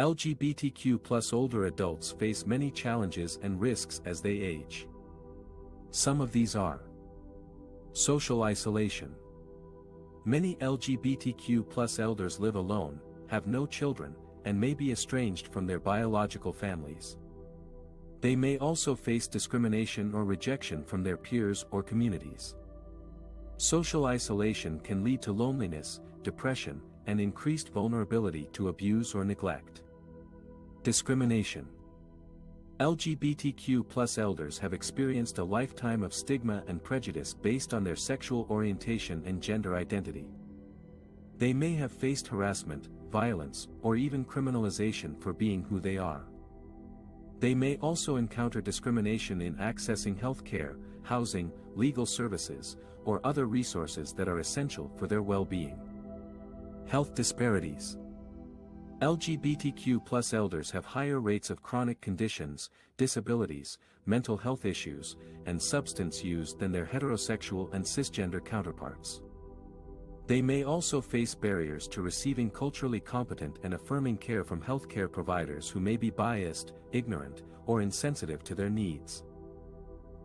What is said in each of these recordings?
LGBTQ plus older adults face many challenges and risks as they age. Some of these are: social isolation. Many LGBTQ plus elders live alone, have no children, and may be estranged from their biological families. They may also face discrimination or rejection from their peers or communities. Social isolation can lead to loneliness, depression, and increased vulnerability to abuse or neglect. Discrimination. LGBTQ plus elders have experienced a lifetime of stigma and prejudice based on their sexual orientation and gender identity. They may have faced harassment, violence, or even criminalization for being who they are. They may also encounter discrimination in accessing health care, housing, legal services, or other resources that are essential for their well-being. Health disparities. LGBTQ plus elders have higher rates of chronic conditions, disabilities, mental health issues, and substance use than their heterosexual and cisgender counterparts. They may also face barriers to receiving culturally competent and affirming care from healthcare providers who may be biased, ignorant, or insensitive to their needs.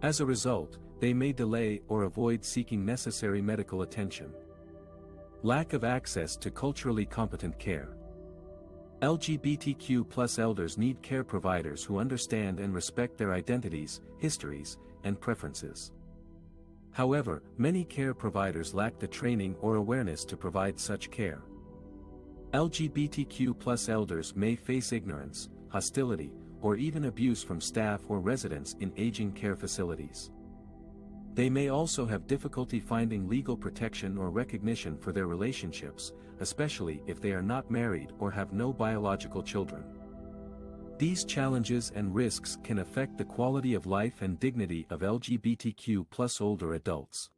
As a result, they may delay or avoid seeking necessary medical attention. Lack of access to culturally competent care. LGBTQ plus elders need care providers who understand and respect their identities, histories, and preferences. However, many care providers lack the training or awareness to provide such care. LGBTQ plus elders may face ignorance, hostility, or even abuse from staff or residents in aging care facilities. They may also have difficulty finding legal protection or recognition for their relationships, especially if they are not married or have no biological children. These challenges and risks can affect the quality of life and dignity of LGBTQ plus older adults.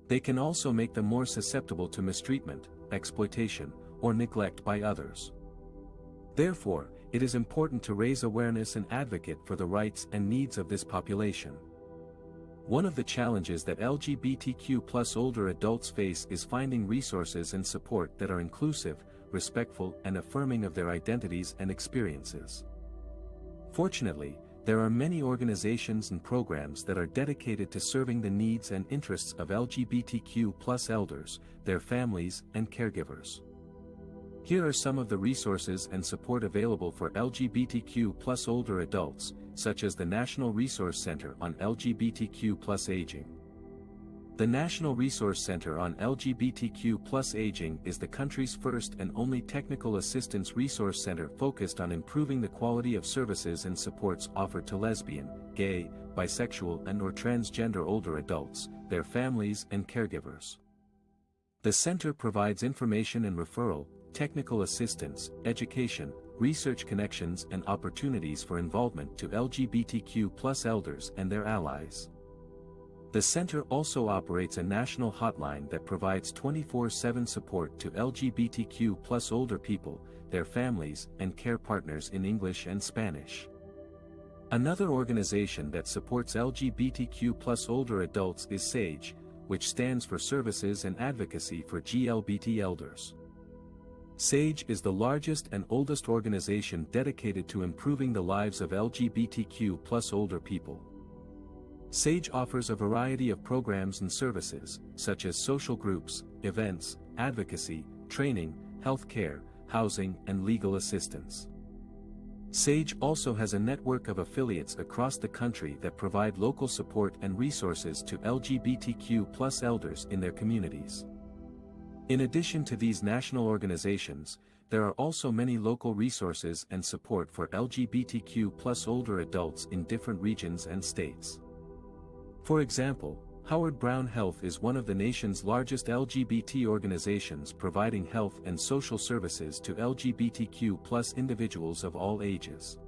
They can also make them more susceptible to mistreatment, exploitation, or neglect by others. Therefore, it is important to raise awareness and advocate for the rights and needs of this population. One of the challenges that LGBTQ plus older adults face is finding resources and support that are inclusive, respectful, and affirming of their identities and experiences. Fortunately, there are many organizations and programs that are dedicated to serving the needs and interests of LGBTQ plus elders, their families, and caregivers. Here are some of the resources and support available for LGBTQ plus older adults, such as the National Resource Center on LGBTQ plus Aging. The National Resource Center on LGBTQ plus Aging is the country's first and only technical assistance resource center focused on improving the quality of services and supports offered to lesbian, gay, bisexual and/or transgender older adults, their families and caregivers. The center provides information and referral, technical assistance, education, research connections and opportunities for involvement to LGBTQ plus elders and their allies. The center also operates a national hotline that provides 24/7 support to LGBTQ plus older people, their families and care partners in English and Spanish. Another organization that supports LGBTQ plus older adults is SAGE, which stands for Services and Advocacy for GLBT Elders. SAGE is the largest and oldest organization dedicated to improving the lives of LGBTQ plus older people. SAGE offers a variety of programs and services, such as social groups, events, advocacy, training, health care, housing, and legal assistance. SAGE also has a network of affiliates across the country that provide local support and resources to LGBTQ plus elders in their communities. In addition to these national organizations, there are also many local resources and support for LGBTQ plus older adults in different regions and states. For example, Howard Brown Health is one of the nation's largest LGBT organizations providing health and social services to LGBTQ plus individuals of all ages.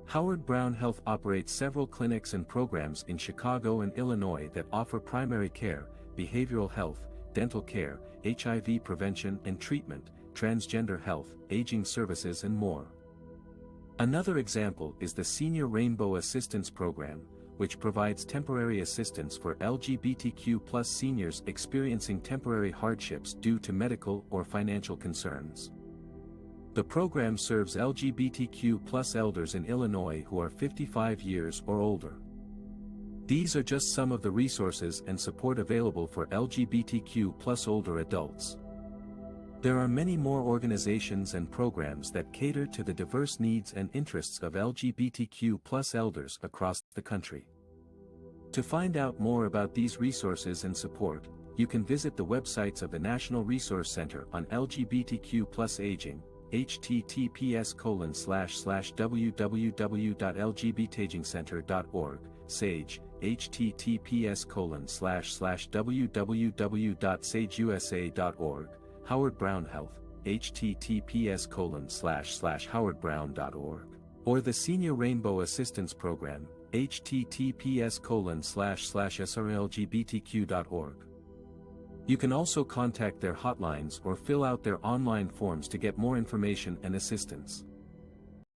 Howard Brown Health operates several clinics and programs in Chicago and Illinois that offer primary care, behavioral health, dental care, HIV prevention and treatment, transgender health, aging services and more. Another example is the Senior Rainbow Assistance Program, which provides temporary assistance for LGBTQ plus seniors experiencing temporary hardships due to medical or financial concerns. The program serves LGBTQ+ elders in Illinois who are 55 years or older. These are just some of the resources and support available for LGBTQ+ older adults. There are many more organizations and programs that cater to the diverse needs and interests of LGBTQ+ elders across the country. To find out more about these resources and support, you can visit the websites of the National Resource Center on LGBTQ+ Aging, https://www.lgbtagingcenter.org, SAGE, https://www.sageusa.org, Howard Brown Health, https://howardbrown.org, or the Senior Rainbow Assistance Program, https://srlgbtq.org. You can also contact their hotlines or fill out their online forms to get more information and assistance.